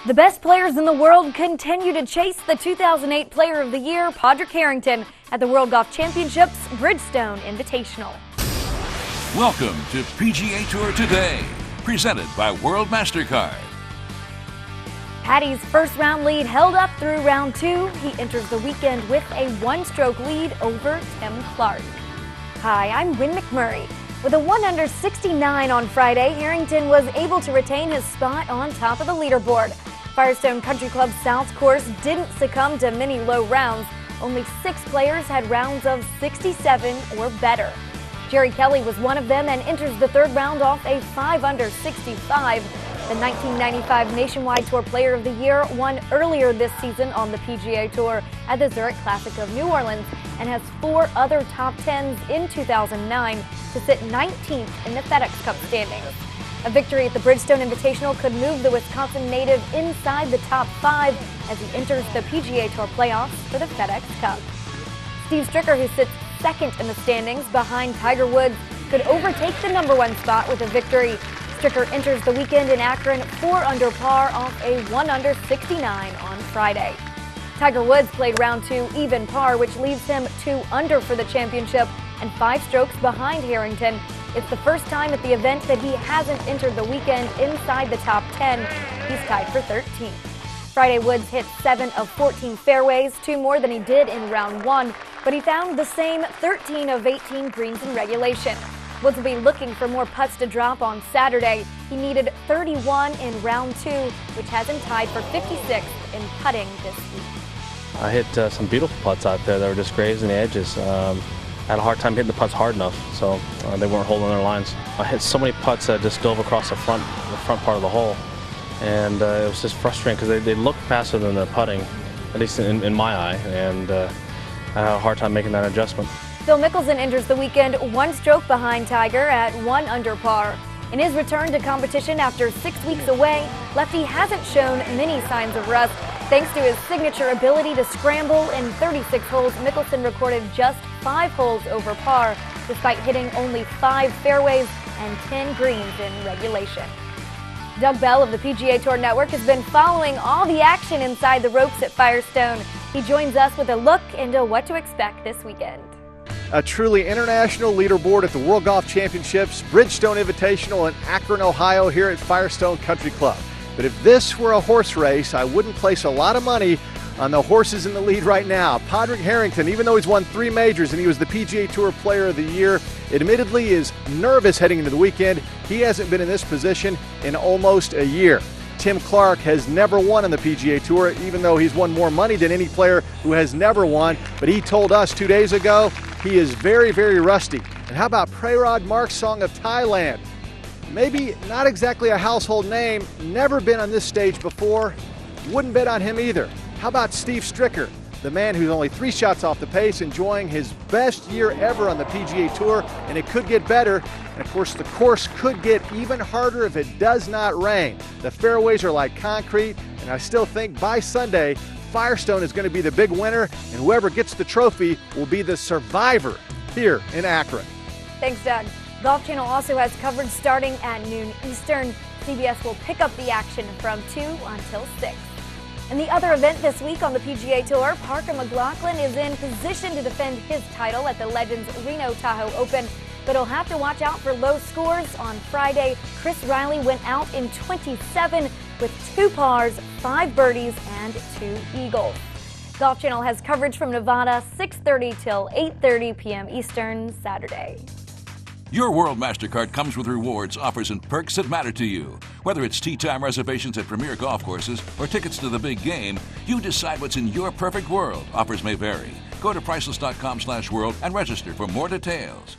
The best players in the world continue to chase the 2008 Player of the Year, Padraig Harrington, at the World Golf Championships Bridgestone Invitational. Welcome to PGA Tour Today, presented by World MasterCard. Paddy's first round lead held up through round two. He enters the weekend with a one-stroke lead over Tim Clark. Hi, I'm Win McMurry. With a 1 under 69 on Friday, Harrington was able to retain his spot on top of the leaderboard. Firestone Country Club South's course didn't succumb to many low rounds. Only 6 players had rounds of 67 or better. Jerry Kelly was one of them and enters the third round off a 5 under 65. The 1995 Nationwide Tour Player of the Year won earlier this season on the PGA Tour at the Zurich Classic of New Orleans and has 4 other top 10s in 2009 to sit 19th in the FedEx Cup standings. A victory at the Bridgestone Invitational could move the Wisconsin native inside the top 5 as he enters the PGA Tour playoffs for the FedEx Cup. Steve Stricker, who sits second in the standings behind Tiger Woods, could overtake the #1 spot with a victory. Stricker enters the weekend in Akron 4 under par off a 1 under 69 on Friday. Tiger Woods played round 2 even par, which leaves him 2 under for the championship and 5 strokes behind Harrington. It's the first time at the event that he hasn't entered the weekend inside the top 10. He's tied for 13th. Friday, Woods hit 7 of 14 fairways, 2 more than he did in round 1, but he found the same 13 of 18 greens in regulation. Woods will be looking for more putts to drop on Saturday. He needed 31 in round 2, which has him tied for 56th in putting this week. I hit some beautiful putts out there that were just grazing the edges. I had a hard time hitting the putts hard enough, so they weren't holding their lines. I hit so many putts that just dove across the front part of the hole, and it was just frustrating because they look faster than they're putting, at least in my eye, and I had a hard time making that adjustment. Phil Mickelson enters the weekend 1 stroke behind Tiger at 1 under par. In his return to competition after 6 weeks away, lefty hasn't shown many signs of rust. Thanks to his signature ability to scramble in 36 holes, Mickelson recorded just 5 holes over par, despite hitting only 5 fairways and 10 greens in regulation. Doug Bell of the PGA Tour Network has been following all the action inside the ropes at Firestone. He joins us with a look into what to expect this weekend. A truly international leaderboard at the World Golf Championships, Bridgestone Invitational in Akron, Ohio, here at Firestone Country Club. But if this were a horse race, I wouldn't place a lot of money on the horses in the lead right now. Padraig Harrington, even though he's won 3 majors and he was the PGA Tour Player of the Year, admittedly is nervous heading into the weekend. He hasn't been in this position in almost a year. Tim Clark has never won on the PGA Tour, even though he's won more money than any player who has never won. But he told us 2 days ago he is very, very rusty. And how about Prairod Marksong of Thailand? Maybe not exactly a household name, never been on this stage before. Wouldn't bet on him either. How about Steve Stricker, the man who's only 3 shots off the pace, enjoying his best year ever on the PGA Tour, and it could get better. And of course, the course could get even harder if it does not rain. The fairways are like concrete, and I still think by Sunday, Firestone is going to be the big winner, and whoever gets the trophy will be the survivor here in Akron. Thanks, Doug. Golf Channel also has coverage starting at noon Eastern. CBS will pick up the action from 2 until 6. In the other event this week on the PGA Tour, Parker McLaughlin is in position to defend his title at the Legends Reno Tahoe Open, but he'll have to watch out for low scores. On Friday, Chris Riley went out in 27 with 2 pars, 5 birdies, and 2 eagles. Golf Channel has coverage from Nevada, 6:30 till 8:30 p.m. Eastern, Saturday. Your World MasterCard comes with rewards, offers, and perks that matter to you. Whether it's tee time reservations at premier golf courses or tickets to the big game, you decide what's in your perfect world. Offers may vary. Go to priceless.com/world and register for more details.